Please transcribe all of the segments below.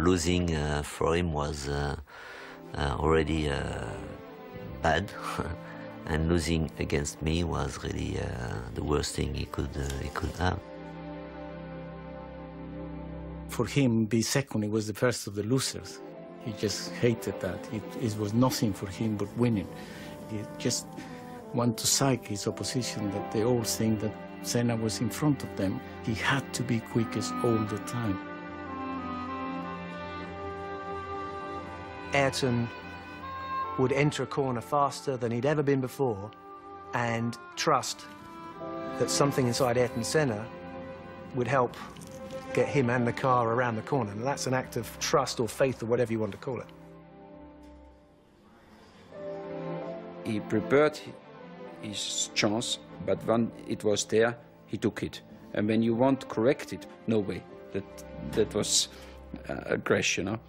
losing for him was already bad, and losing against me was really the worst thing he could have. For him, be second, he was the first of the losers. He just hated that. It was nothing for him but winning. He just wanted to psych his opposition, that they all think that Senna was in front of them. He had to be quickest all the time. Ayrton would enter a corner faster than he'd ever been before and trust that something inside Ayrton Senna would help get him and the car around the corner. And that's an act of trust or faith or whatever you want to call it. He prepared his chance, but when it was there, he took it. And when you want to correct it, no way. That was a crash, you know.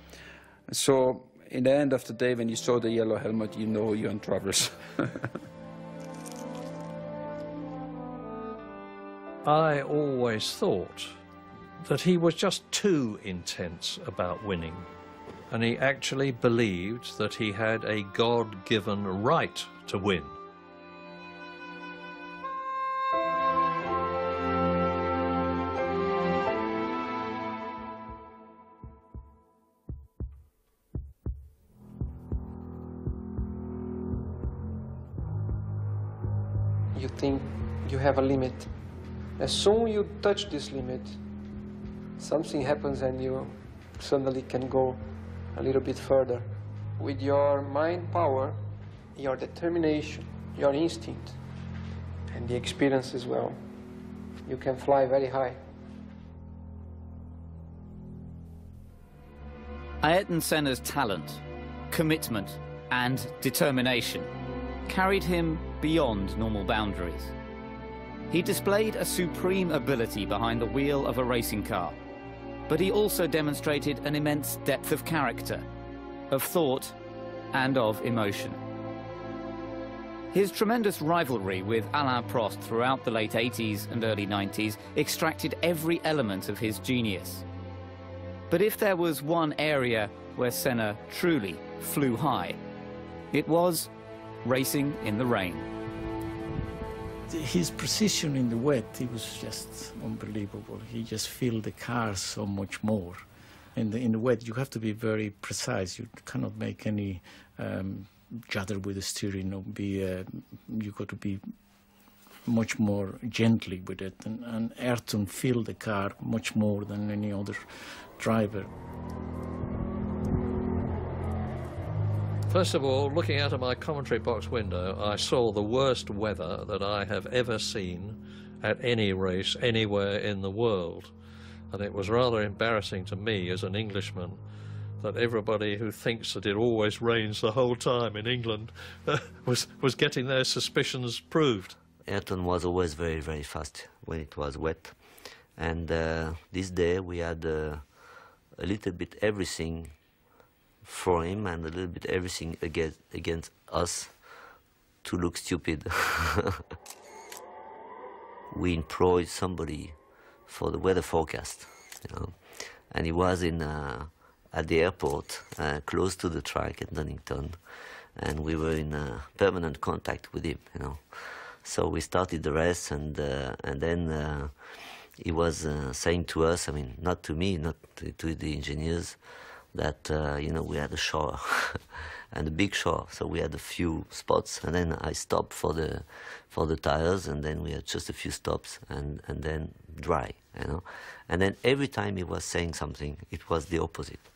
So in the end of the day, when you saw the yellow helmet, you know you're in troubles. I always thought that he was just too intense about winning, and he actually believed that he had a God-given right to win. You think you have a limit. As soon as you touch this limit, something happens and you suddenly can go a little bit further. With your mind power, your determination, your instinct, and the experience as well, you can fly very high. Ayrton Senna's talent, commitment, and determination carried him beyond normal boundaries. He displayed a supreme ability behind the wheel of a racing car, but he also demonstrated an immense depth of character, of thought, and of emotion. His tremendous rivalry with Alain Prost throughout the late 80s and early 90s extracted every element of his genius. But if there was one area where Senna truly flew high, it was racing in the rain. His precision in the wet, it was just unbelievable. He just filled the car so much more. In the wet, you have to be very precise. You cannot make any judder with the steering. Or you got to be much more gently with it. And Ayrton filled the car much more than any other driver. First of all, looking out of my commentary box window, I saw the worst weather that I have ever seen at any race anywhere in the world. And it was rather embarrassing to me as an Englishman that everybody who thinks that it always rains the whole time in England was getting their suspicions proved. Ayrton was always very, very fast when it was wet. And this day we had a little bit everything for him and a little bit everything against us to look stupid. We employed somebody for the weather forecast, you know, and he was at the airport, close to the track at Donington, and we were in permanent contact with him, you know. So we started the race, and then he was saying to us, I mean, not to me, not to the engineers, that you know, we had a shower and a big shower, so we had a few spots, and then I stopped for the tires, and then we had just a few stops, and then dry, you know. And then every time he was saying something, it was the opposite.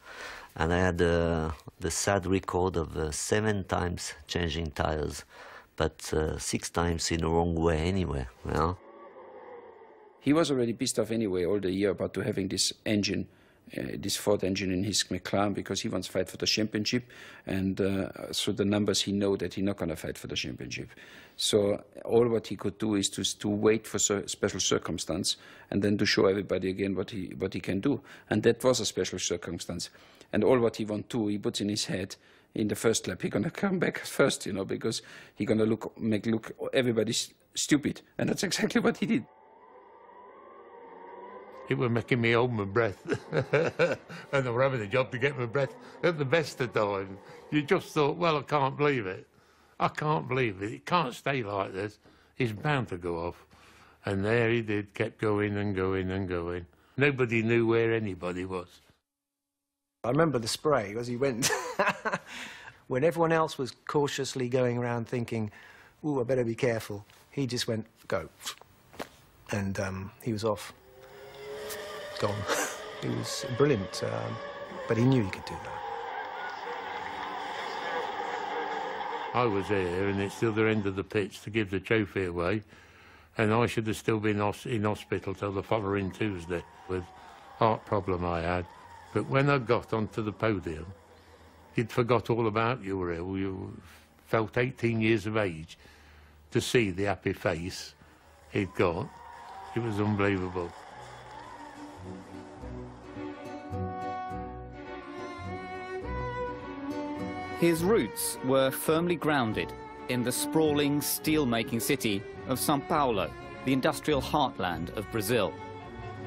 And I had the sad record of 7 times changing tires, but 6 times in the wrong way anyway, you know. He was already pissed off anyway all the year about to having this engine, this Ford engine in his McLaren, because he wants to fight for the championship, and through the numbers he know that he's not going to fight for the championship. So all what he could do is to wait for special circumstance, and then to show everybody again what he can do. And that was a special circumstance. And all what he want to, he puts in his head in the first lap. He's going to come back first, you know, because he's going to make everybody stupid. And that's exactly what he did. It was making me hold my breath. And I was having a job to get my breath at the best of times. You just thought, well, I can't believe it. I can't believe it. It can't stay like this. It's bound to go off. And there he did, kept going and going and going. Nobody knew where anybody was. I remember the spray as he went. When everyone else was cautiously going around thinking, ooh, I better be careful, he just went, go. And he was off. Gone. He was brilliant, but he knew he could do that. I was there, and it's the other end of the pitch to give the trophy away, and I should have still been in hospital till the following Tuesday with heart problem I had. But when I got onto the podium, you'd forgot all about you were ill. You felt 18 years of age. To see the happy face he'd got, it was unbelievable. His roots were firmly grounded in the sprawling steel-making city of São Paulo, the industrial heartland of Brazil.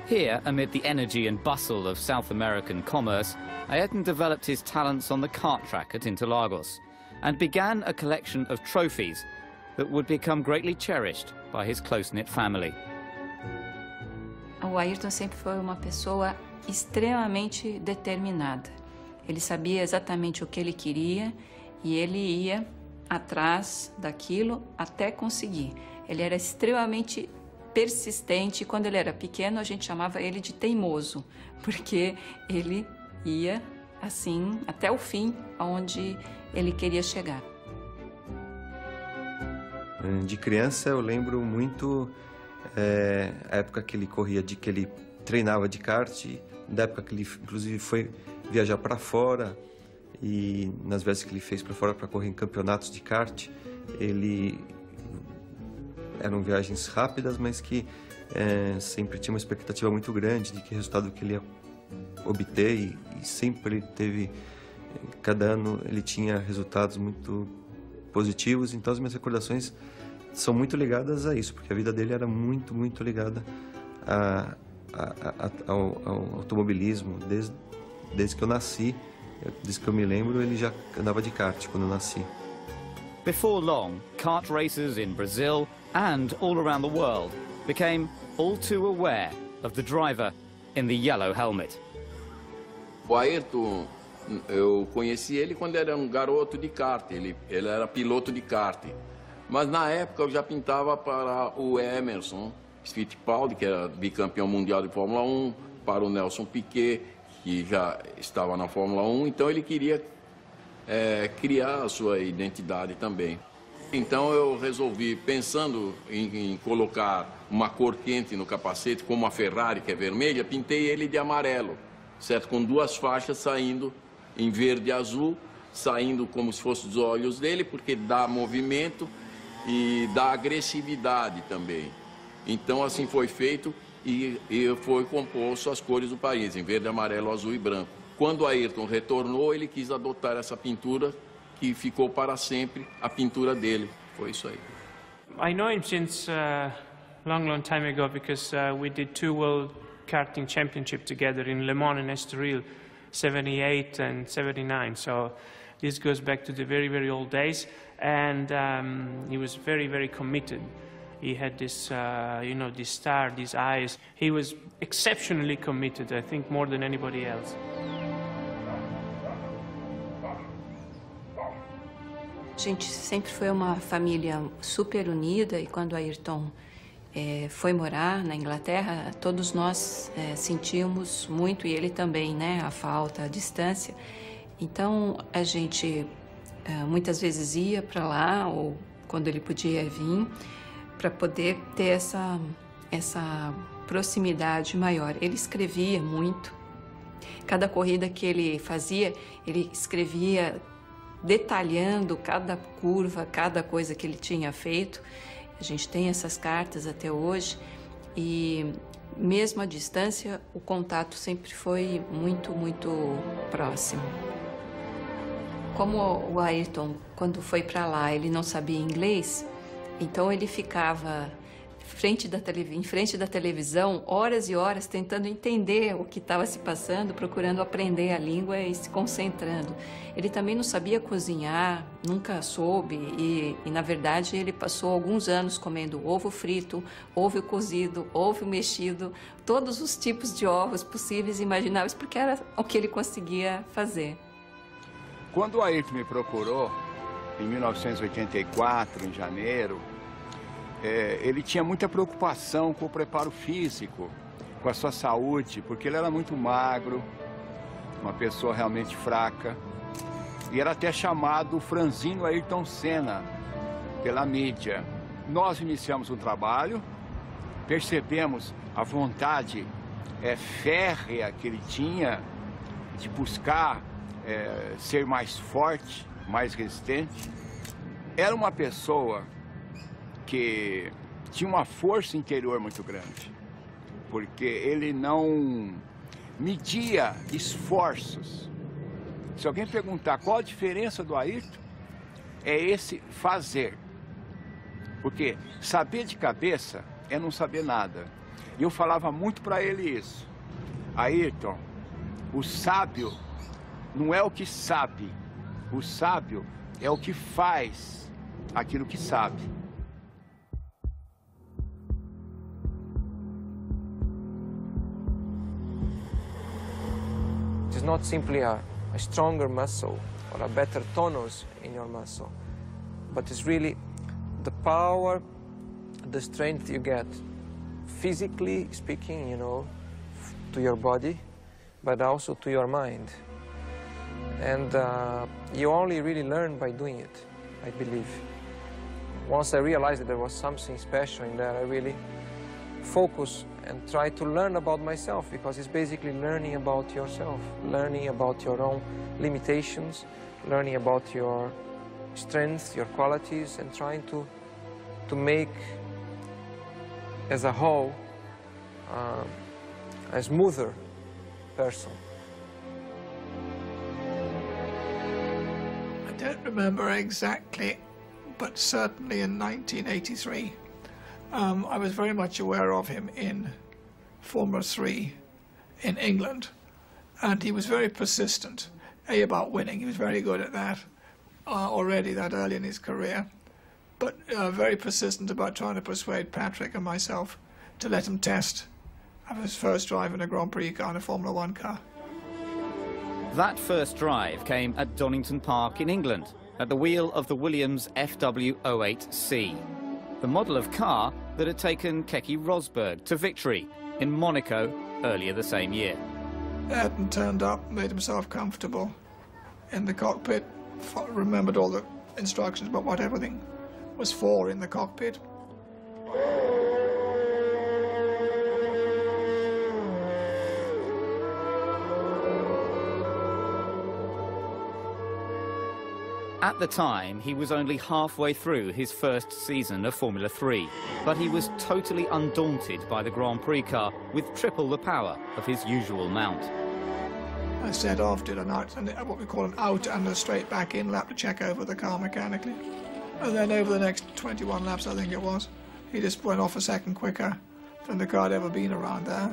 Here, amid the energy and bustle of South American commerce, Ayrton developed his talents on the kart track at Interlagos and began a collection of trophies that would become greatly cherished by his close-knit family. O Ayrton sempre foi uma pessoa extremamente determinada. Ele sabia exatamente o que ele queria e ele ia atrás daquilo até conseguir. Ele era extremamente persistente. Quando ele era pequeno, a gente chamava ele de teimoso, porque ele ia assim até o fim, aonde ele queria chegar. De criança eu lembro muito a época que ele corria, que ele treinava de kart, da época que ele inclusive foi viajar para fora, e nas vezes que ele fez para fora para correr em campeonatos de kart, eram viagens rápidas, mas que sempre tinha uma expectativa muito grande de que resultado que ele ia obter, e sempre teve, cada ano ele tinha resultados muito positivos. Então as minhas recordações são muito ligadas a isso, porque a vida dele era muito, muito ligada ao automobilismo. Desde que eu nasci, desde que eu me lembro, ele já andava de kart quando eu nasci. Before long, kart racers in Brazil and all around the world became all too aware of the driver in the yellow helmet. O Ayrton, eu conheci ele quando era um garoto de kart, ele era piloto de kart. Mas na época eu já pintava para o Emerson Fittipaldi, que era bicampeão mundial de Fórmula 1, para o Nelson Piquet, que já estava na Fórmula 1, então ele queria criar a sua identidade também. Então eu resolvi, pensando em colocar uma cor quente no capacete, como a Ferrari, que é vermelha, pintei ele de amarelo, certo? Com duas faixas saindo em verde e azul, saindo como se fossem os olhos dele, porque dá movimento e dá agressividade também. Então assim foi feito e foi composto as cores do país, em verde, amarelo, azul e branco. Quando Ayrton retornou, ele quis adotar essa pintura, que ficou para sempre a pintura dele. Foi isso aí. I know him since long time ago, because we did 2 World Karting Championship together in Le Mans and Estoril, 78 and 79. So this goes back to the very, very old days. And he was very, very committed. He had this, this star, these eyes. He was exceptionally committed, I think, more than anybody else. A gente sempre foi uma família super unida, e quando Ayrton foi morar na Inglaterra, todos nós sentimos muito, e ele também, né, a falta, a distância. Então a gente muitas vezes ia para lá, ou quando ele podia vir, para poder ter essa proximidade maior. Ele escrevia muito. Cada corrida que ele fazia, ele escrevia detalhando cada curva, cada coisa que ele tinha feito. A gente tem essas cartas até hoje, e mesmo à distância, o contato sempre foi muito, muito próximo. Como o Ayrton, quando foi para lá, ele não sabia inglês, então ele ficava em frente da televisão, horas e horas, tentando entender o que estava se passando, procurando aprender a língua e se concentrando. Ele também não sabia cozinhar, nunca soube, e na verdade ele passou alguns anos comendo ovo frito, ovo cozido, ovo mexido, todos os tipos de ovos possíveis e imagináveis, porque era o que ele conseguia fazer. Quando o Ayrton me procurou, em 1984, em janeiro, ele tinha muita preocupação com o preparo físico, com a sua saúde, porque ele era muito magro, uma pessoa realmente fraca, e era até chamado franzino Ayrton Senna pela mídia. Nós iniciamos um trabalho, percebemos a vontade férrea que ele tinha de buscar ser mais forte, mais resistente. Era uma pessoa que tinha uma força interior muito grande, porque ele não media esforços. Se alguém perguntar qual a diferença do Ayrton, é esse fazer. Porque saber de cabeça é não saber nada. E eu falava muito para ele isso. Ayrton, o sábio não é o que sabe, o sábio é o que faz aquilo que sabe. It's not simply a stronger muscle or a better tonus in your muscle, but it's really the power, the strength you get, physically speaking, you know, to your body, but also to your mind. And you only really learn by doing it, I believe. Once I realized that there was something special in there, I really focused and try to learn about myself, because it's basically learning about yourself, learning about your own limitations, learning about your strengths, your qualities, and trying to make, as a whole, a smoother person. I don't remember exactly, but certainly in 1983, I was very much aware of him in Formula 3 in England, and he was very persistent, about winning. He was very good at that already that early in his career, but very persistent about trying to persuade Patrick and myself to let him test of his first drive in a Grand Prix car, in a Formula 1 car. That first drive came at Donington Park in England, at the wheel of the Williams FW08C, the model of car that had taken Keke Rosberg to victory in Monaco earlier the same year. Ayrton turned up, made himself comfortable in the cockpit, remembered all the instructions about what everything was for in the cockpit. At the time, he was only halfway through his first season of Formula 3, but he was totally undaunted by the Grand Prix car with triple the power of his usual mount. I set off, did what we call an out and a straight back in lap to check over the car mechanically. And then over the next 21 laps, I think it was, he just went off a second quicker than the car had ever been around there.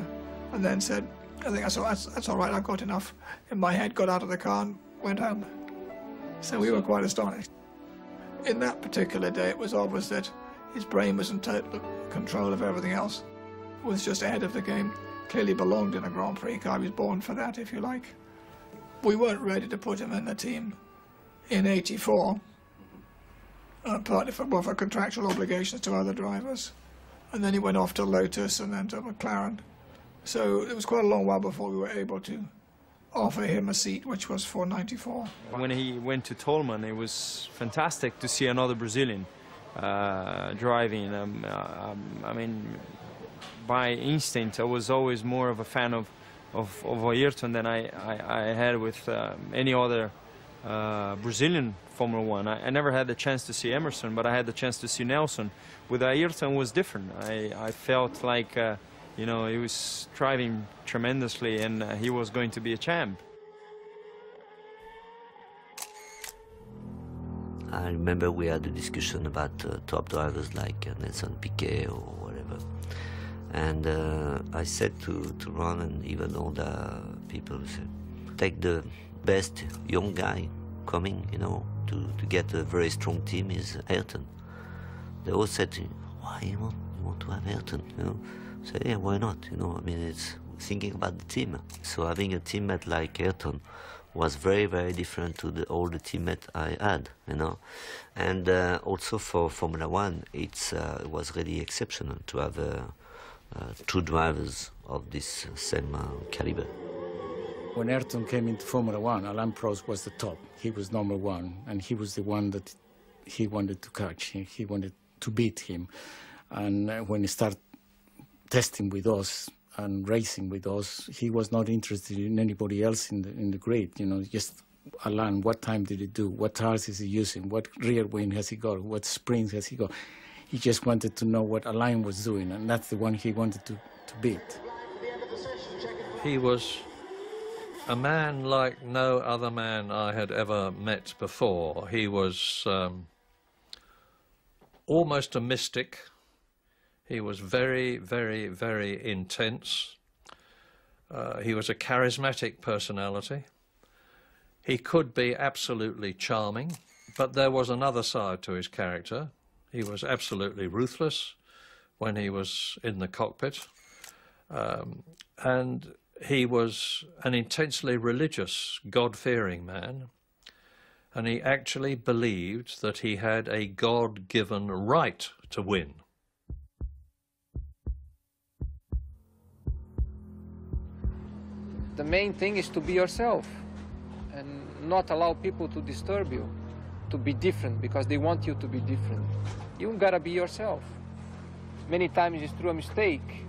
And then said, I think that's all right, I've got enough in my head, got out of the car and went home. So we were quite astonished. In that particular day, it was obvious that his brain was in total control of everything else, was just ahead of the game, clearly belonged in a Grand Prix car. He was born for that, if you like. We weren't ready to put him in the team in '84, partly for contractual obligations to other drivers. And then he went off to Lotus and then to McLaren. So it was quite a long while before we were able to offer him a seat, which was for '94. When he went to Tolman, it was fantastic to see another Brazilian driving. I mean, by instinct, I was always more of a fan of Ayrton than I had with any other Brazilian Formula One. I never had the chance to see Emerson, but I had the chance to see Nelson. With Ayrton, it was different. I felt like you know, he was driving tremendously, and he was going to be a champ. I remember we had a discussion about top drivers like Nelson Piquet or whatever. And I said to Ron and even older people, take the best young guy coming, you know, to get a very strong team is Ayrton. They all said to me, why you want to have Ayrton, you know? So yeah, why not, you know? I mean, it's thinking about the team. So having a teammate like Ayrton was very, very different to all the teammates I had, you know. And also for Formula One, it was really exceptional to have two drivers of this same caliber. When Ayrton came into Formula One, Alain Prost was the top. He was #1, and he was the one that he wanted to catch. He wanted to beat him. And when he started testing with us and racing with us, he was not interested in anybody else in the grid. You know, just Alain, what time did he do? What tires is he using? What rear wing has he got? What springs has he got? He just wanted to know what Alain was doing, and that's the one he wanted to beat. He was a man like no other man I had ever met before. He was almost a mystic. He was very, very, very intense. He was a charismatic personality. He could be absolutely charming, but there was another side to his character. He was absolutely ruthless when he was in the cockpit. And he was an intensely religious, God-fearing man. And he actually believed that he had a God-given right to win. The main thing is to be yourself and not allow people to disturb you, to be different because they want you to be different. You gotta be yourself. Many times it's through a mistake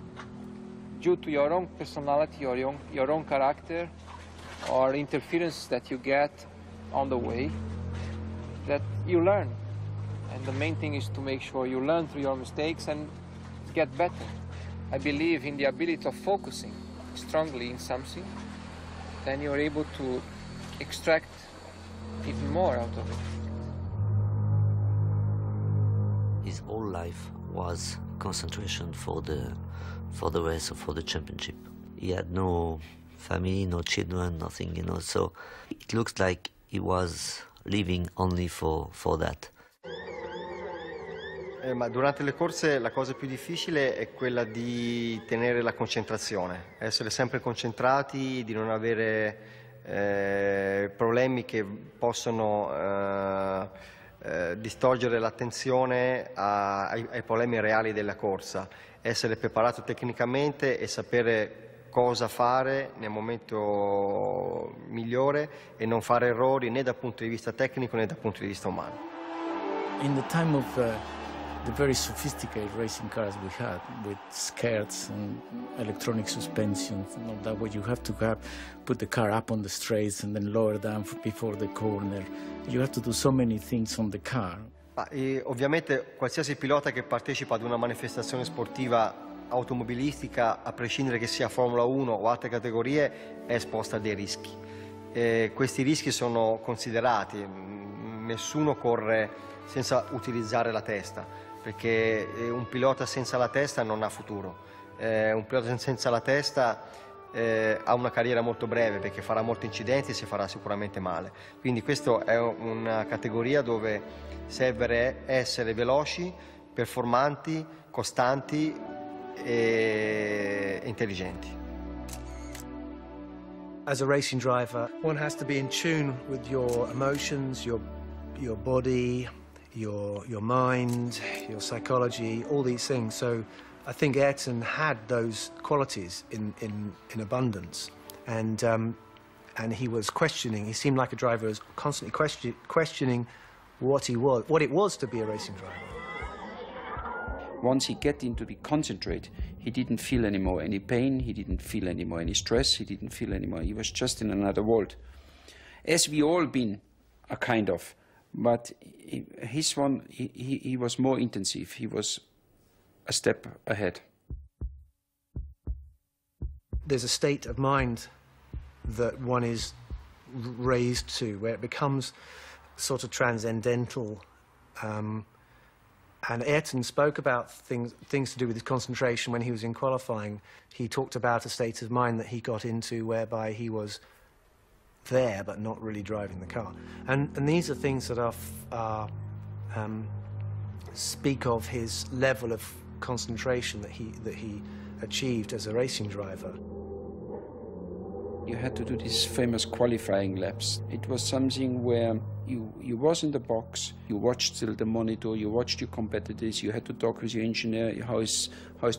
due to your own personality or your own character or interference that you get on the way that you learn. And the main thing is to make sure you learn through your mistakes and get better. I believe in the ability of focusing strongly in something, then you're able to extract even more out of it. His whole life was concentration for the race or for the championship. He had no family, no children, nothing, you know, so it looks like he was living only for that. Ma durante le corse la cosa più difficile è quella di tenere la concentrazione, essere sempre concentrati, di non avere problemi che possono distogliere l'attenzione ai problemi reali della corsa, essere preparato tecnicamente e sapere cosa fare nel momento migliore e non fare errori né dal punto di vista tecnico né dal punto di vista umano. In the time of the very sophisticated racing cars we had, with skirts and electronic suspension, and all that, where you have to put the car up on the straights and then lower down before the corner. You have to do so many things on the car. Ovviamente qualsiasi pilota che partecipa ad una manifestazione sportiva automobilistica, a prescindere che sia Formula 1 o altre categorie, è esposta a dei rischi. Questi rischi sono considerati, nessuno corre senza utilizzare la testa, perché un pilota senza la testa non ha futuro. Un pilota senza la testa ha una carriera molto breve, perché farà molti incidenti e si farà sicuramente male. Quindi questa è una categoria dove serve essere veloci, performanti, costanti e intelligenti. As a racing driver, one has to be in tune with your emotions, your body, your mind, your psychology, all these things. So I think Ayrton had those qualities in abundance, and he was questioning. He seemed like a driver who was constantly questioning what it was to be a racing driver. Once he get into the concentrate, he didn't feel anymore any pain, he didn't feel anymore any stress, he didn't feel anymore, he was just in another world. As we all been, a kind of, but his one, he was more intensive, he was a step ahead. There's a state of mind that one is raised to, where it becomes sort of transcendental, And Ayrton spoke about things to do with his concentration when he was in qualifying. He talked about a state of mind that he got into whereby he was there but not really driving the car. And these are things that speak of his level of concentration that he achieved as a racing driver. You had to do these famous qualifying laps. It was something where you was in the box, you watched still the monitor, you watched your competitors, you had to talk with your engineer, how is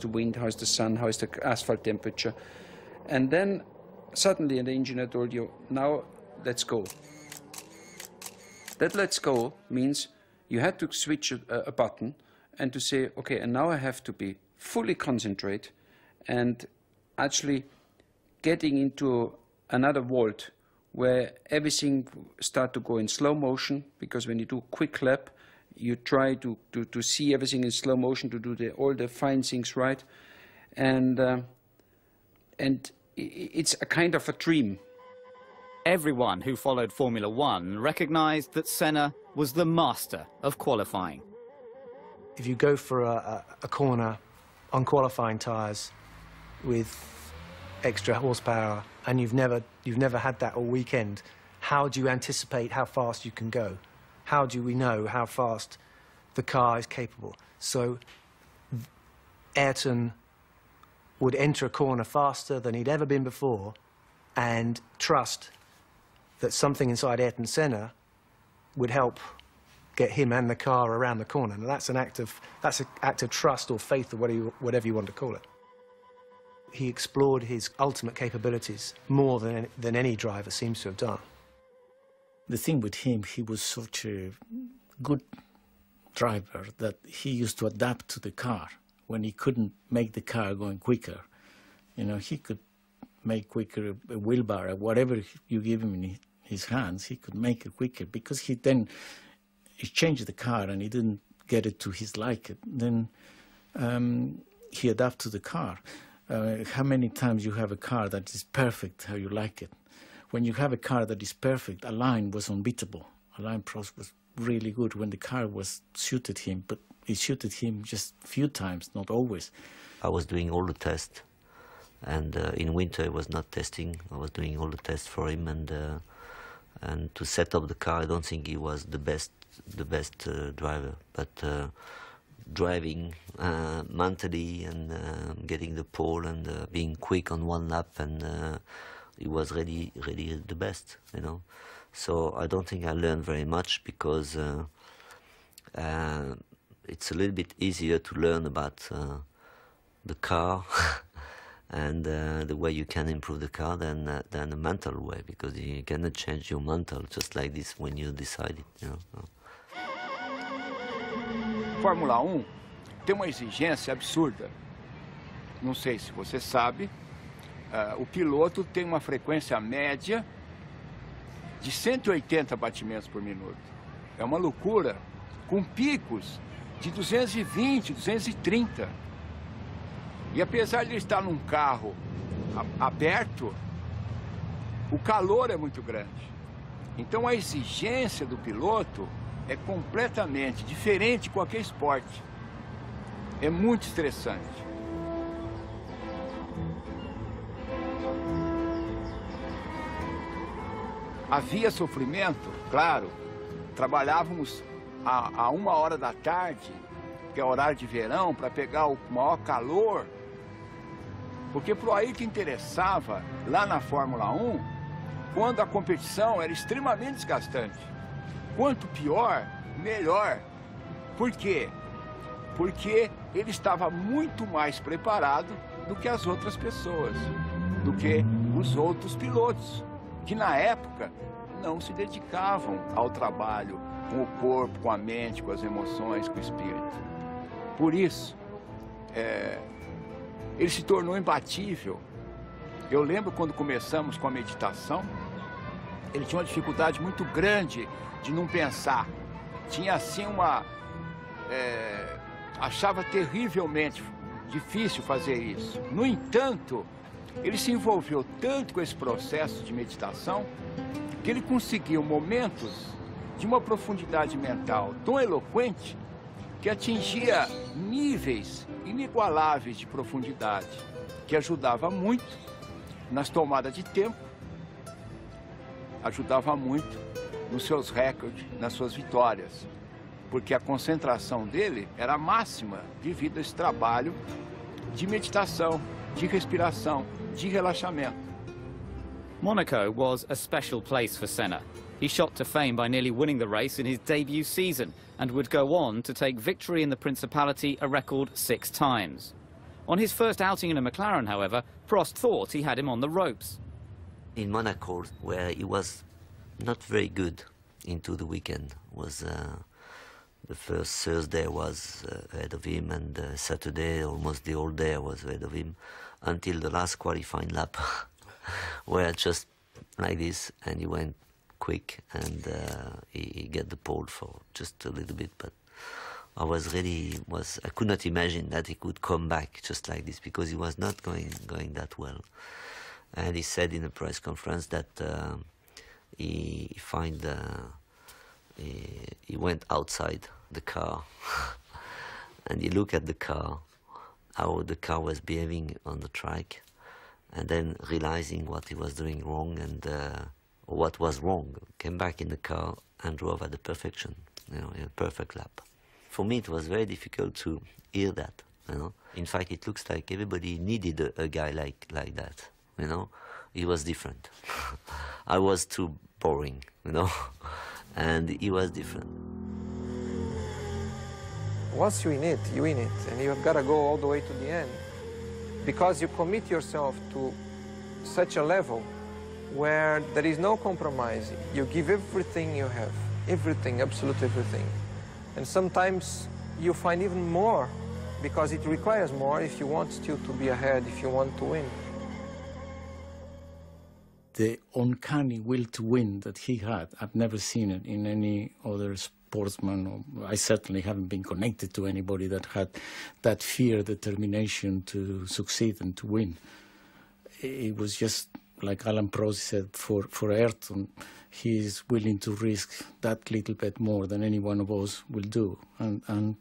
the wind, how is the sun, how is the asphalt temperature. And then suddenly the engineer told you, now let's go. That let's go means you had to switch a button and to say, okay, and now I have to be fully concentrate and actually getting into another world where everything start to go in slow motion, because when you do quick lap, you try to see everything in slow motion, to do all the fine things right, and it's a kind of a dream. Everyone who followed Formula One recognized that Senna was the master of qualifying. If you go for a corner on qualifying tyres with extra horsepower and you've never had that all weekend, how do you anticipate how fast you can go? How do we know how fast the car is capable? So Ayrton would enter a corner faster than he'd ever been before and trust that something inside Ayrton Senna would help get him and the car around the corner. Now that's an act of trust or faith or whatever you want to call it. He explored his ultimate capabilities more than any driver seems to have done. The thing with him, he was such a good driver that he used to adapt to the car. When he couldn't make the car going quicker, you know, he could make quicker a wheelbar, whatever you give him in his hands, he could make it quicker, because he changed the car and he didn't get it to his liking. Then he adapted to the car. How many times you have a car that is perfect how you like it? When you have a car that is perfect, Alain was unbeatable. Alain Prost was really good when the car suited him, but it suited him just a few times, not always. I was doing all the tests, and in winter I was not testing. I was doing all the tests for him, and to set up the car, I don't think he was the best driver, but driving mentally and getting the pole and being quick on one lap, and he was really the best, you know. So I don't think I learned very much, because it's a little bit easier to learn about the car and the way you can improve the car than the mental way, because you cannot change your mental just like this when you decide it, you know. Fórmula 1 tem uma exigência absurda. Não sei se você sabe, o piloto tem uma frequência média de 180 batimentos por minuto. É uma loucura, com picos de 220, 230. E apesar de ele estar num carro aberto, o calor é muito grande. Então a exigência do piloto é completamente diferente de qualquer esporte. É muito estressante. Havia sofrimento, claro. Trabalhávamos a 1h da tarde, que é horário de verão, para pegar o maior calor. Porque para o Ayrton interessava, lá na Fórmula 1, quando a competição era extremamente desgastante. Quanto pior, melhor. Por quê? Porque ele estava muito mais preparado do que as outras pessoas, do que os outros pilotos, que na época não se dedicavam ao trabalho com o corpo, com a mente, com as emoções, com o espírito. Por isso, ele se tornou imbatível. Eu lembro quando começamos com a meditação, ele tinha uma dificuldade muito grande de não pensar. Tinha assim achava terrivelmente difícil fazer isso. No entanto, ele se envolveu tanto com esse processo de meditação que ele conseguiu momentos de uma profundidade mental tão eloquente que atingia níveis inigualáveis de profundidade, que ajudava muito nas tomadas de tempo, ajudava muito nos seus recordes, nas suas vitórias, porque a concentração dele era máxima devido a esse trabalho de meditação, de respiração, de relaxamento. Monaco was a special place for Senna. He shot to fame by nearly winning the race in his debut season and would go on to take victory in the Principality a record 6 times. On his first outing in a McLaren, however, Prost thought he had him on the ropes. In Monaco, where he was not very good into the weekend, was the first Thursday was ahead of him, and Saturday almost the whole day was ahead of him, until the last qualifying lap, where just like this, and he went quick, and he got the pole for just a little bit, but I could not imagine that he could come back just like this, because he was not going that well. And he said in a press conference that he went outside the car and he looked at the car, how the car was behaving on the track, and then realizing what he was doing wrong and what was wrong, came back in the car and drove at the perfection, in a perfect lap. For me, it was very difficult to hear that, In fact, it looks like everybody needed a guy like that, He was different. I was too boring, and he was different. Once you're in it, and you've got to go all the way to the end, because you commit yourself to such a level where there is no compromise. You give everything you have, everything, absolutely everything. And sometimes you find even more, because it requires more if you want still to be ahead, if you want to win. The uncanny will to win that he had, I've never seen it in any other sportsman. I certainly haven't been connected to anybody that had that fear, determination to succeed and to win. It was just, like Alan Prost said, for Ayrton, he's willing to risk that little bit more than any one of us will do. And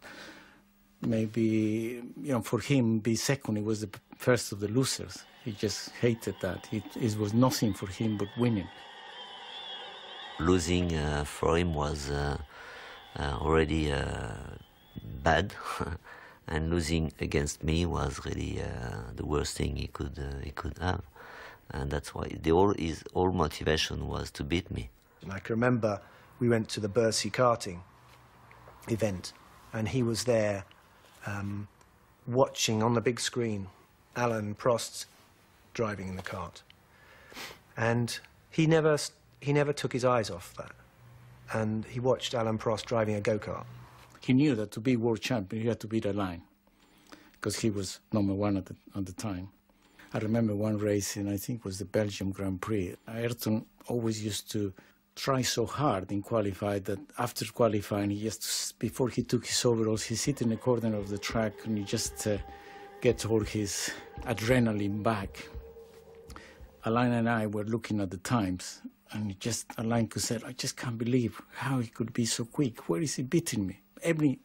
maybe, for him, be second, he was the first of the losers. He just hated that. It was nothing for him but winning. Losing for him was already bad, and losing against me was really the worst thing he could have, and that's why his whole motivation was to beat me. I can remember we went to the Bercy karting event, and he was there watching on the big screen Alan Prost driving in the kart, and he never took his eyes off that, and he watched Alan Prost driving a go-kart. He knew that to be world champion, he had to beat a line, because he was #1 at the time. I remember one race, and I think it was the Belgium Grand Prix. Ayrton always used to try so hard in qualifying that after qualifying, before he took his overalls, he sit in the corner of the track and he just gets all his adrenaline back. Alain and I were looking at the times, and Alain said, I just can't believe how he could be so quick. Where is he beating me?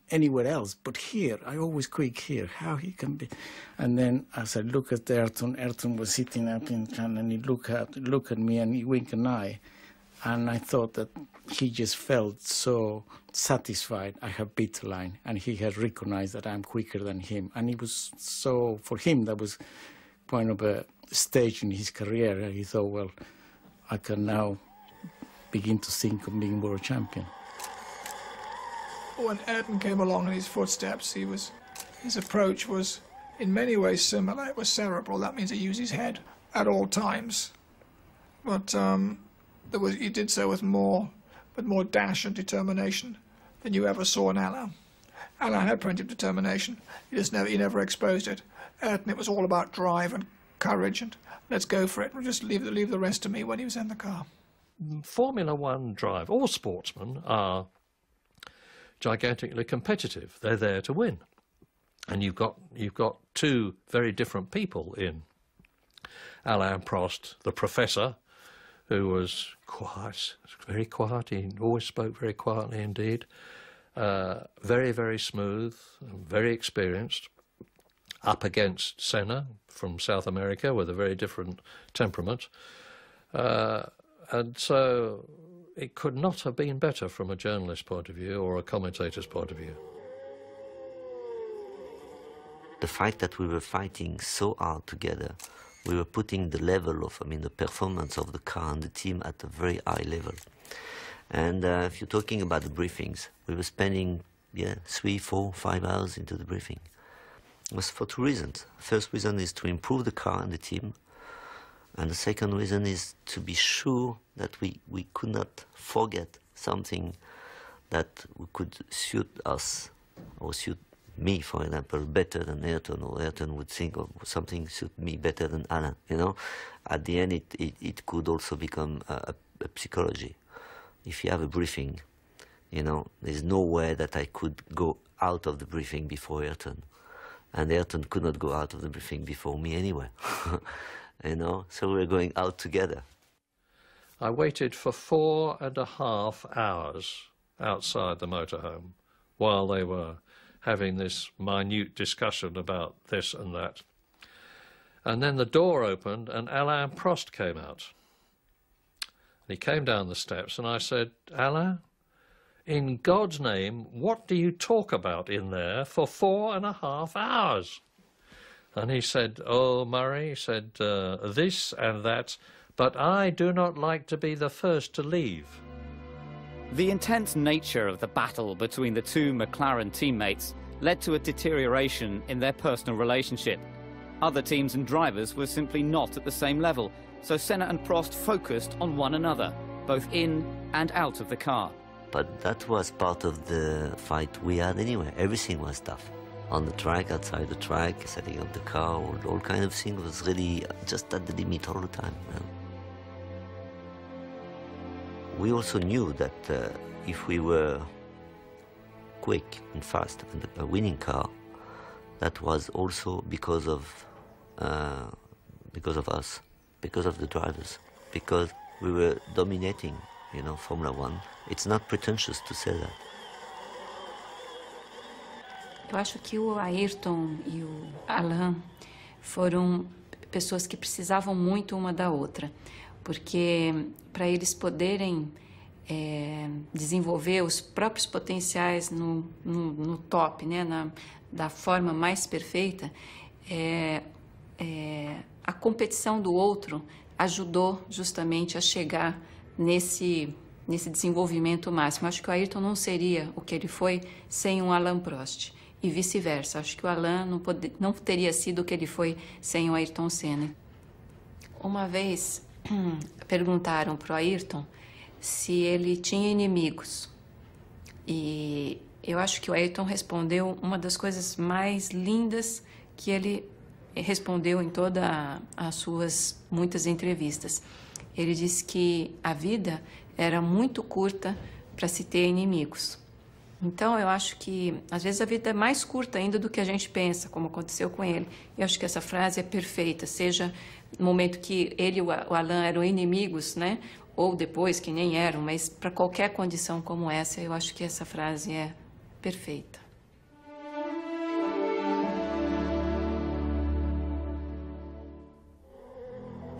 Anywhere else, but here, I always quick here. How he can be? And then as I look at Ayrton was sitting up and he looked at me and he winked an eye. And I thought that he just felt so satisfied I have beat Alain, and he had recognized that I'm quicker than him. And it was so, for him, that was kind of a stage in his career. And he thought, well, I can now begin to think of being world champion. When Ayrton came along in his footsteps, his approach was in many ways similar. It was cerebral. That means he used his head at all times. But he did so with more dash and determination than you ever saw in Alain. Alain had plenty of determination. He never exposed it. Ayrton, it was all about drive and courage and let's go for it. We'll just leave the rest to me when he was in the car. Formula One drive, all sportsmen are gigantically competitive. They're there to win. And you've got two very different people in Alain Prost, the professor, who was quiet, very quiet. He always spoke very quietly indeed. very, very smooth, very experienced, up against Senna from South America with a very different temperament. And so it could not have been better from a journalist's point of view or a commentator's point of view. The fact that we were fighting so hard together, we were putting the level of, the performance of the car and the team at a very high level. And if you're talking about the briefings, we were spending 3, 4, 5 hours into the briefing. It was for 2 reasons. First reason is to improve the car and the team. And the second reason is to be sure that we could not forget something that could suit us, or suit me, for example, better than Ayrton, or Ayrton would think of something suit me better than Alain, At the end, it could also become a psychology. If you have a briefing, there's no way that I could go out of the briefing before Ayrton. And Ayrton could not go out of the briefing before me anyway. So we were going out together. I waited for 4.5 hours outside the motorhome while they were having this minute discussion about this and that. And then the door opened and Alain Prost came out. And he came down the steps and I said, "Alain, in God's name, what do you talk about in there for 4.5 hours?" And he said, "Oh, Murray," he said, "this and that, but I do not like to be the first to leave." The intense nature of the battle between the two McLaren teammates led to a deterioration in their personal relationship. Other teams and drivers were simply not at the same level, so Senna and Prost focused on one another, both in and out of the car. But that was part of the fight we had anyway. Everything was tough. On the track, outside the track, setting up the car, all kind of things was really just at the limit all the time. We also knew that if we were quick and fast and a winning car, that was also because of us, because of the drivers, because we were dominating, Formula One. It's not pretentious to say that. Eu acho que o Ayrton e o Alain foram pessoas que precisavam muito uma da outra, porque para eles poderem desenvolver os próprios potenciais no top, da forma mais perfeita, a competição do outro ajudou justamente a chegar nesse desenvolvimento máximo. Acho que o Ayrton não seria o que ele foi sem um Alain Prost. E vice-versa. Acho que o Alain não teria sido o que ele foi sem o Ayrton Senna. Uma vez perguntaram para o Ayrton se ele tinha inimigos. E eu acho que o Ayrton respondeu uma das coisas mais lindas que ele respondeu em todas as suas muitas entrevistas. Ele disse que a vida era muito curta para se ter inimigos. Então, eu acho que, às vezes, a vida é mais curta ainda do que a gente pensa, como aconteceu com ele. Eu acho que essa frase é perfeita, seja no momento que ele e o Alain eram inimigos, ou depois, que nem eram, mas para qualquer condição como essa, eu acho que essa frase é perfeita.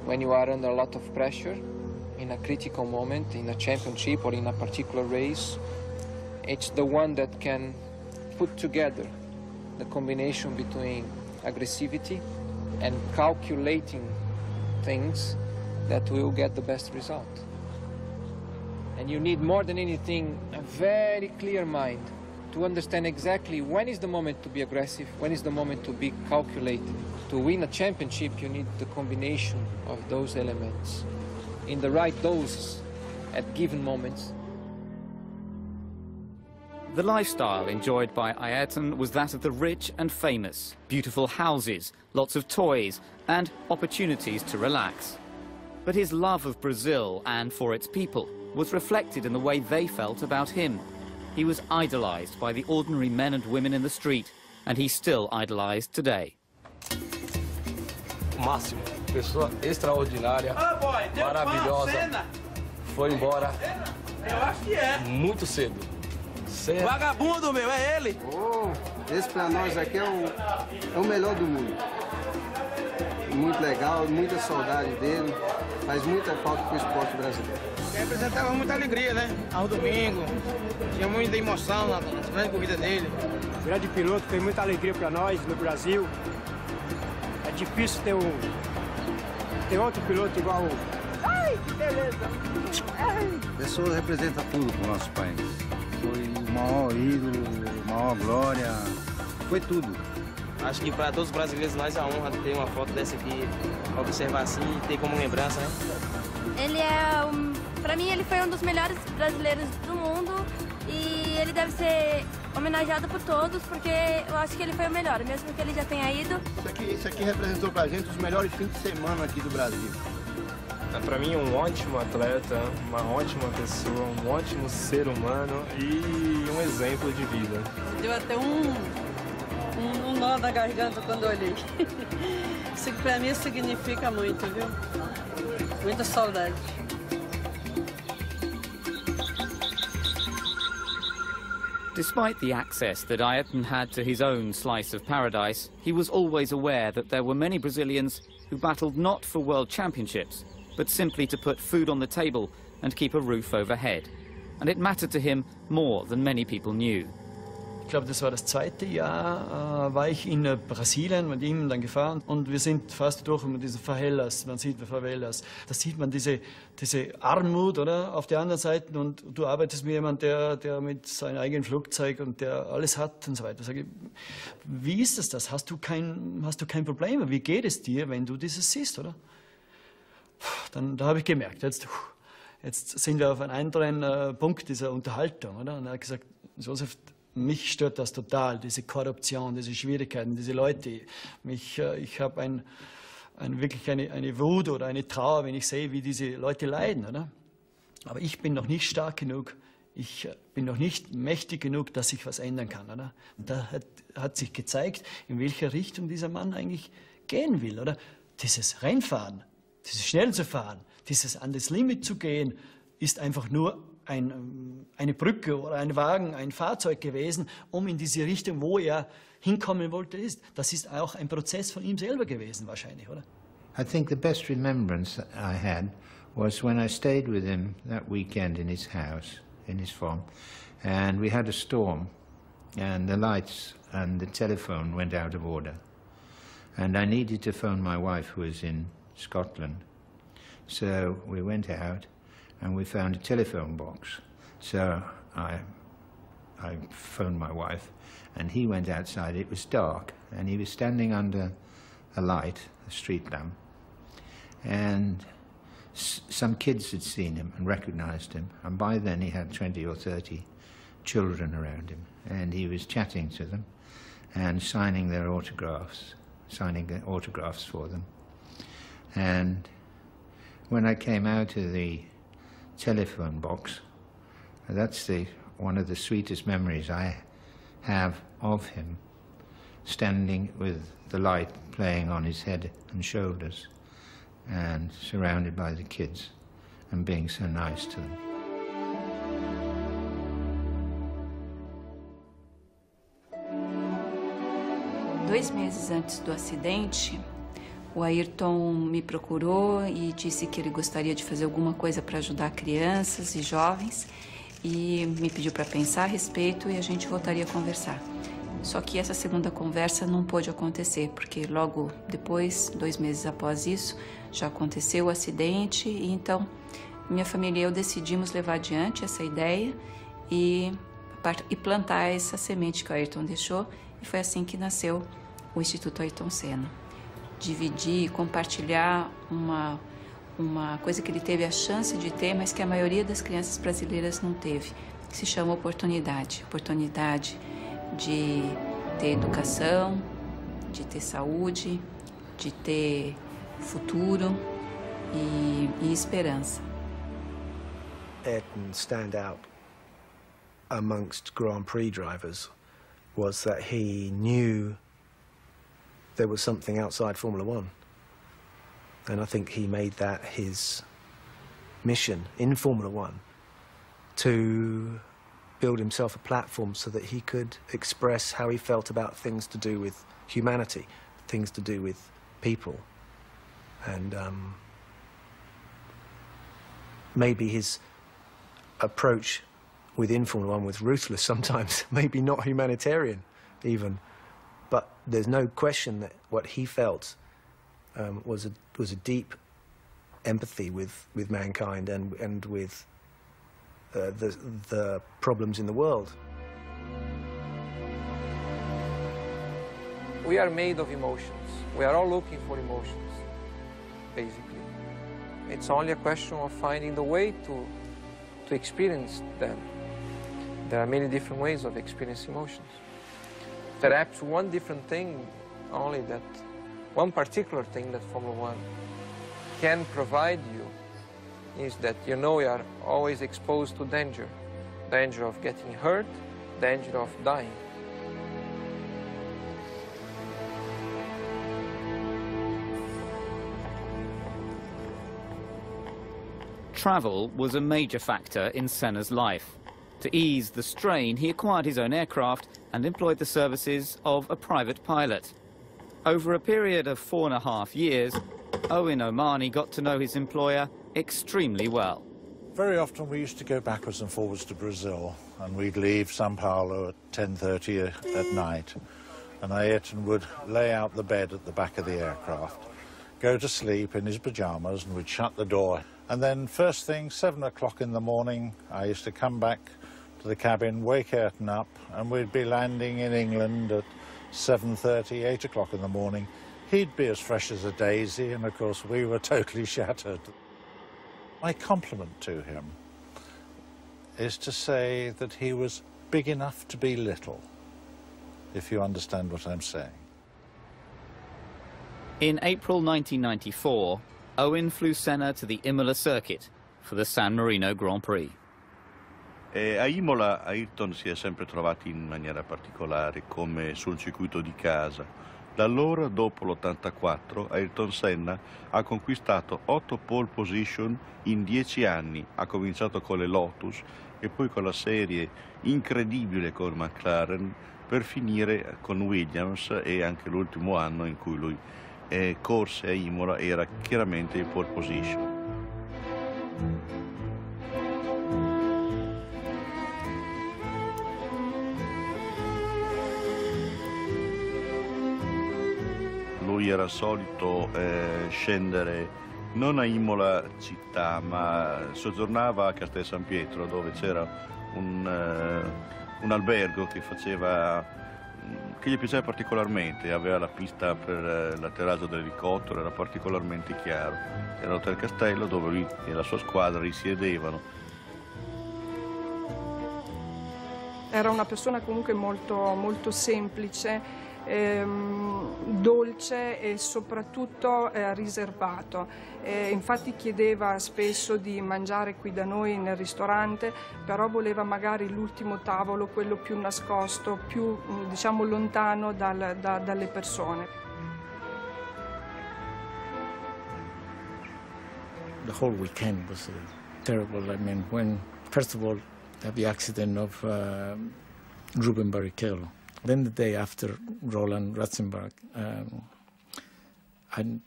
When you are under a lot of pressure, in a critical moment, in a championship or in a particular race, it's the one that can put together the combination between aggressivity and calculating things that will get the best result. And you need more than anything a very clear mind to understand exactly when is the moment to be aggressive, when is the moment to be calculated. To win a championship, you need the combination of those elements in the right doses at given moments. The lifestyle enjoyed by Ayrton was that of the rich and famous. Beautiful houses, lots of toys, and opportunities to relax. But his love of Brazil and for its people was reflected in the way they felt about him. He was idolized by the ordinary men and women in the street, and he's still idolized today. Máximo, pessoa extraordinária, maravilhosa, foi embora muito cedo. você. Vagabundo, meu, é ele. Oh, esse pra nós aqui é o melhor do mundo. Muito legal, muita saudade dele. Faz muita falta pro esporte brasileiro. Representava muita alegria, né? Ao domingo, tinha muita emoção nas grandes corridas dele. Grande piloto, fez muita alegria para nós no Brasil. É difícil ter outro piloto igual o... Ai, que beleza! Pessoas representa tudo pro nosso país. Foi o maior ídolo, a maior glória, foi tudo. Acho que para todos os brasileiros nós é a honra de ter uma foto dessa aqui, observar assim e ter como lembrança, né? Ele para mim ele foi um dos melhores brasileiros do mundo e ele deve ser homenageado por todos porque eu acho que ele foi o melhor, mesmo que ele já tenha ido. Isso aqui representou pra gente os melhores fins de semana aqui do Brasil. Para mim, um ótimo atleta, uma ótima pessoa, um ótimo ser humano e um exemplo de vida. Deu até um nó na garganta quando eu olhei. Isso para mim significa muito, viu? Muita saudade. Despite the access that Ayrton had to his own slice of paradise, he was always aware that there were many Brazilians who battled not for world championships, but simply to put food on the table and keep a roof overhead. And it mattered to him more than many people knew. Ich glaube, das war das zweite Jahr, war ich in Brasilien mit ihm dann gefahren und wir sind fast durch diese Favelas, man sieht Favelas, da sieht man diese Armut, oder, auf der anderen Seite und du arbeitest mit jemandem, der mit seinem eigenen Flugzeug und der alles hat und so weiter. Sag ich, wie ist das? Hast du kein Problem? Wie geht es dir, wenn du dieses siehst, oder? Da habe ich gemerkt, jetzt sind wir auf einem anderen Punkt dieser Unterhaltung, oder? Und er hat gesagt, Josef, mich stört das total, diese Korruption, diese Schwierigkeiten, diese Leute. Ich habe wirklich eine Wut oder eine Trauer, wenn ich sehe, wie diese Leute leiden, oder? Aber ich bin noch nicht stark genug, ich bin noch nicht mächtig genug, dass ich was ändern kann, oder? Und da hat sich gezeigt, in welche Richtung dieser Mann eigentlich gehen will, oder? Dieses Rennfahren, dieses schnell zu fahren, dieses an das Limit zu gehen, ist einfach nur eine Brücke oder ein Wagen, ein Fahrzeug gewesen, in diese Richtung, wo er hinkommen wollte, ist. Das ist auch ein Prozess von ihm selber gewesen, wahrscheinlich, oder? I think the best remembrance that I had was when I stayed with him that weekend in his house, in his farm, and we had a storm, and the lights and the telephone went out of order. And I needed to phone my wife, who was in Scotland. So we went out, and we found a telephone box. So I phoned my wife, and he went outside. It was dark, and he was standing under a light, a street lamp, and some kids had seen him and recognized him, and by then he had 20 or 30 children around him, and he was chatting to them and signing their autographs, for them. And when I came out of the telephone box, that's one of the sweetest memories I have of him, standing with the light playing on his head and shoulders and surrounded by the kids and being so nice to them. Dois meses antes do acidente, o Ayrton me procurou e disse que ele gostaria de fazer alguma coisa para ajudar crianças e jovens e me pediu para pensar a respeito e a gente voltaria a conversar. Só que essa segunda conversa não pôde acontecer, porque logo depois, 2 meses após isso, já aconteceu o acidente e então minha família e eu decidimos levar adiante essa ideia e plantar essa semente que o Ayrton deixou e foi assim que nasceu o Instituto Ayrton Senna. Dividir e compartilhar uma coisa que ele teve a chance de ter, mas que a maioria das crianças brasileiras não teve, que se chama oportunidade. Oportunidade de ter educação, de ter saúde, de ter futuro e esperança. Ayrton's standout amongst Grand Prix drivers was that he knew there was something outside Formula One. And I think he made that his mission in Formula One to build himself a platform so that he could express how he felt about things to do with humanity, things to do with people. And maybe his approach within Formula One was ruthless sometimes, maybe not humanitarian even, but there's no question that what he felt was a deep empathy with mankind and with the problems in the world. We are made of emotions. We are all looking for emotions, basically. It's only a question of finding the way to experience them. There are many different ways of experiencing emotions. Perhaps one different thing, only that one particular thing that Formula One can provide you is that you know you are always exposed to danger. Danger of getting hurt, danger of dying. Travel was a major factor in Senna's life. To ease the strain, he acquired his own aircraft and employed the services of a private pilot. Over a period of 4.5 years, Owen Omani got to know his employer extremely well. Very often we used to go backwards and forwards to Brazil, and we'd leave Sao Paulo at 10:30 at night, and Ayrton would lay out the bed at the back of the aircraft, go to sleep in his pyjamas, and we'd shut the door. And then first thing, 7 o'clock in the morning, I used to come back to the cabin, wake Ayrton up, and we'd be landing in England at 7:30, 8 o'clock in the morning. He'd be as fresh as a daisy, and of course we were totally shattered. My compliment to him is to say that he was big enough to be little, if you understand what I'm saying. In April 1994, Owen flew Senna to the Imola circuit for the San Marino Grand Prix. A Imola Ayrton si è sempre trovato in maniera particolare, come sul circuito di casa. Da allora, dopo l'84, Ayrton Senna ha conquistato 8 pole position in 10 anni. Ha cominciato con le Lotus e poi con la serie incredibile con McLaren, per finire con Williams, e anche l'ultimo anno in cui lui corse a Imola era chiaramente in pole position. Lui era solito scendere non a Imola città, ma soggiornava a Castel San Pietro, dove c'era un albergo che gli piaceva particolarmente, aveva la pista per l'atterraggio dell'elicottero, era particolarmente chiaro. Era l'Hotel Castello dove lui e la sua squadra risiedevano. Era una persona comunque molto semplice, dolce e soprattutto riservato. Infatti chiedeva spesso di mangiare qui da noi nel ristorante, però voleva magari l'ultimo tavolo, quello più nascosto, più diciamo lontano dalle persone. The whole weekend was terrible. I mean, when first of all, the accident of Ruben Barrichello. Then the day after, Roland Ratzenberg, and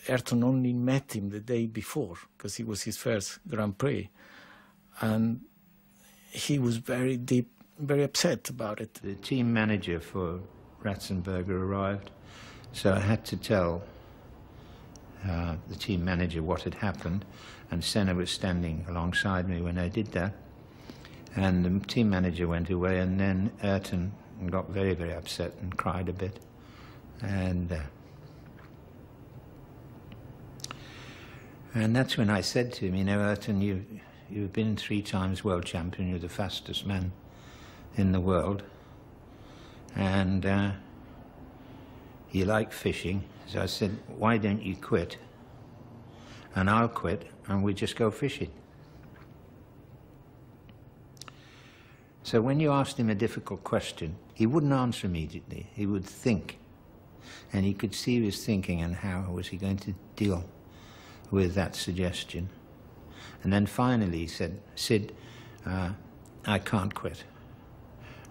Ayrton only met him the day before, because it was his first Grand Prix, and he was very upset about it. The team manager for Ratzenberger arrived, so I had to tell the team manager what had happened, and Senna was standing alongside me when I did that, and the team manager went away, and then Ayrton got very, very upset and cried a bit. And that's when I said to him, you know, Ayrton, you've been 3 times world champion, you're the fastest man in the world, and you like fishing. So I said, why don't you quit? And I'll quit, and we just go fishing. So when you asked him a difficult question, he wouldn't answer immediately. He would think. And he could see he was thinking, and how was he going to deal with that suggestion. And then finally he said, Sid, I can't quit.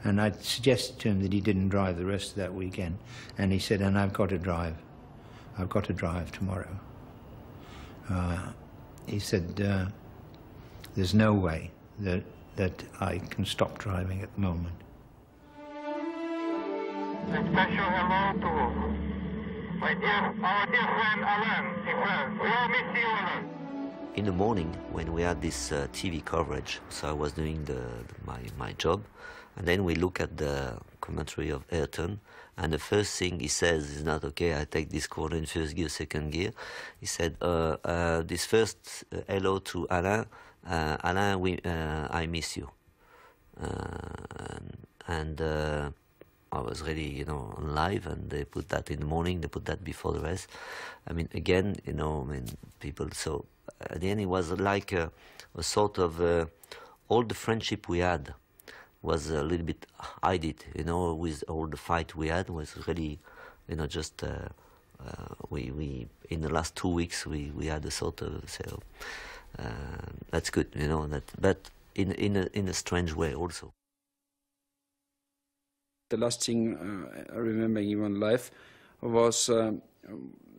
And I suggested to him that he didn't drive the rest of that weekend. And he said, and I've got to drive. I've got to drive tomorrow. He said, there's no way that I can stop driving at the moment. A special hello to our dear friend Alan. He says, we all miss you, Alan. In the morning, when we had this TV coverage, so I was doing my job, and then we look at the commentary of Ayrton, and the first thing he says is not, okay, I take this corner in first gear, second gear. He said, this first hello to Alain, Alain, I miss you. And I was really, you know, on live, and they put that in the morning, they put that before the rest. I mean, again, you know, I mean, people, so at the end it was like a sort of, all the friendship we had was a little bit hidden, you know, with all the fight we had was really, you know, just, we in the last 2 weeks, we had a sort of, so, that's good, you know, that, but in a strange way also. The last thing I remember in one life was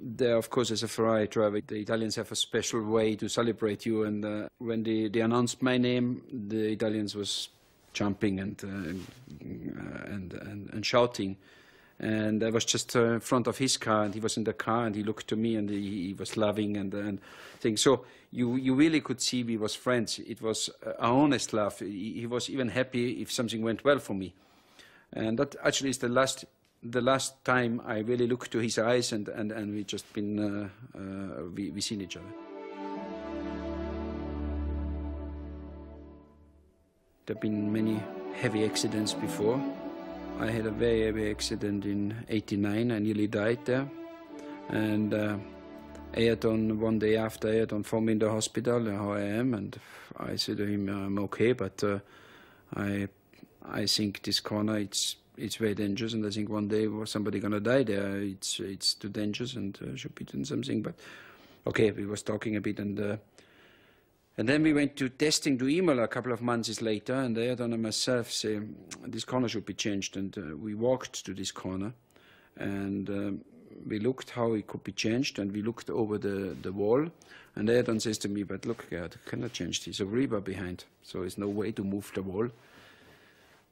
there, of course, as a Ferrari driver, the Italians have a special way to celebrate you, and when they announced my name, the Italians was jumping and shouting, and I was just in front of his car, and he was in the car, and he looked to me, and he was laughing and things. So you really could see we was friends. It was an honest laugh. He was even happy if something went well for me. And that actually is the last time I really looked to his eyes, and we just been we seen each other. There have been many heavy accidents before. I had a very heavy accident in '89. I nearly died there, and Ayrton, one day after, Ayrton found me in the hospital how I am, and I said to him, I'm okay, but I think this corner, it's very dangerous, and I think one day somebody gonna die there. It's too dangerous, and should be doing something. But okay, we was talking a bit, and then we went to testing to Imola a couple of months later, and Ayrton and myself say this corner should be changed, and we walked to this corner, and we looked how it could be changed, and we looked over the wall, and Ayrton says to me, but look, Gerd, cannot change this. There's a river behind, so there's no way to move the wall.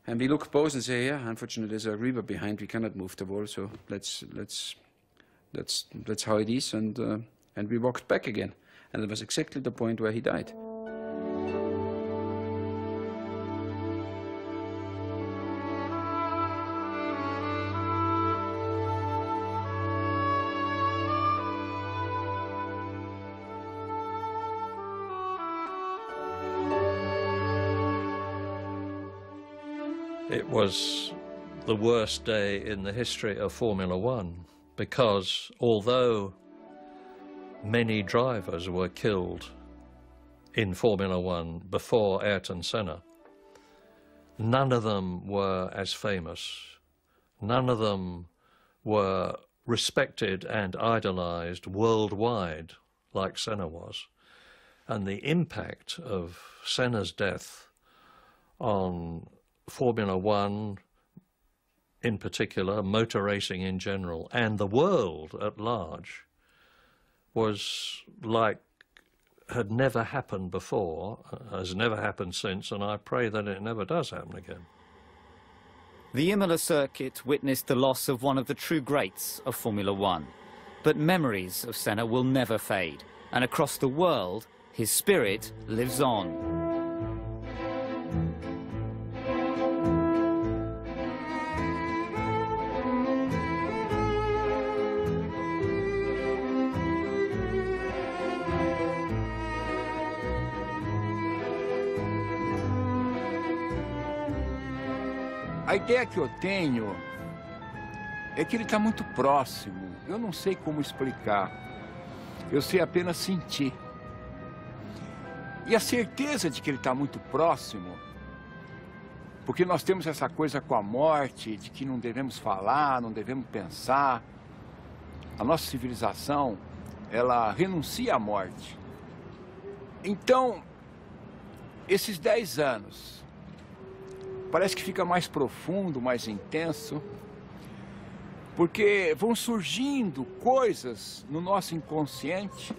And we look both and say, yeah, unfortunately there's a river behind, we cannot move the wall, so that's how it is, and we walked back again. And it was exactly the point where he died. It was the worst day in the history of Formula One, because although many drivers were killed in Formula One before Ayrton Senna, none of them were as famous. None of them were respected and idolized worldwide like Senna was. And the impact of Senna's death on Formula One in particular, motor racing in general, and the world at large was like had never happened before, has never happened since, and I pray that it never does happen again. The Imola circuit witnessed the loss of one of the true greats of Formula One, but memories of Senna will never fade, and across the world, his spirit lives on. A ideia que eu tenho é que ele está muito próximo. Eu não sei como explicar. Eu sei apenas sentir. E a certeza de que ele está muito próximo, porque nós temos essa coisa com a morte, de que não devemos falar, não devemos pensar. A nossa civilização, ela renuncia à morte. Então, esses 10 anos parece que fica mais profundo, mais intenso, porque vão surgindo coisas no nosso inconsciente,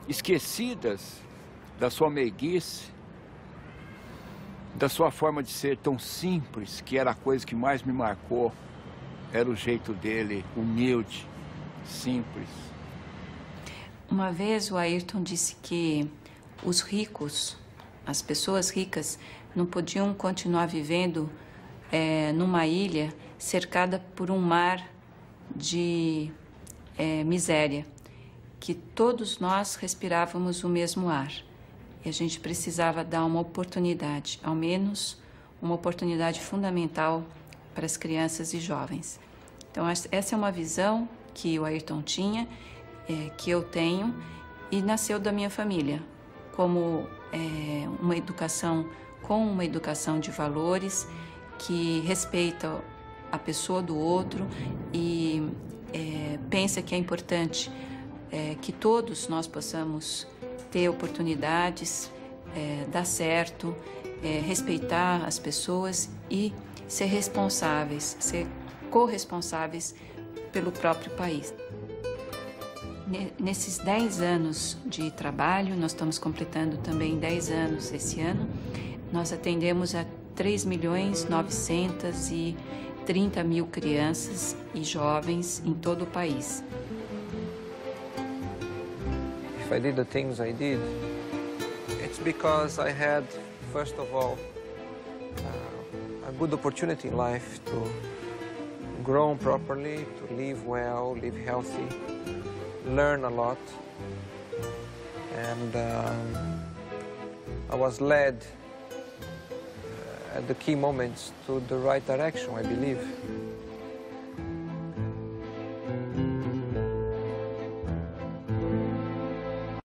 esquecidas da sua meiguice, da sua forma de ser tão simples, que era a coisa que mais me marcou, era o jeito dele, humilde, simples. Uma vez o Ayrton disse que os ricos, as pessoas ricas, não podiam continuar vivendo numa ilha cercada por um mar de miséria, que todos nós respirávamos o mesmo ar. E a gente precisava dar uma oportunidade, ao menos uma oportunidade fundamental para as crianças e jovens. Então, essa é uma visão que o Ayrton tinha, que eu tenho, e nasceu da minha família, como uma educação, com uma educação de valores, que respeita a pessoa do outro e pensa que é importante que todos nós possamos ter oportunidades, dar certo, respeitar as pessoas e ser responsáveis, ser corresponsáveis pelo próprio país. Nesses 10 anos de trabalho, nós estamos completando também 10 anos esse ano, nós atendemos a 3.930.000 crianças e jovens em todo o país. If I did the things I did, it's because I had, first of all, a good opportunity in life to grow properly, to live well, live healthy, learn a lot, and I was led at the key moments to the right direction, I believe.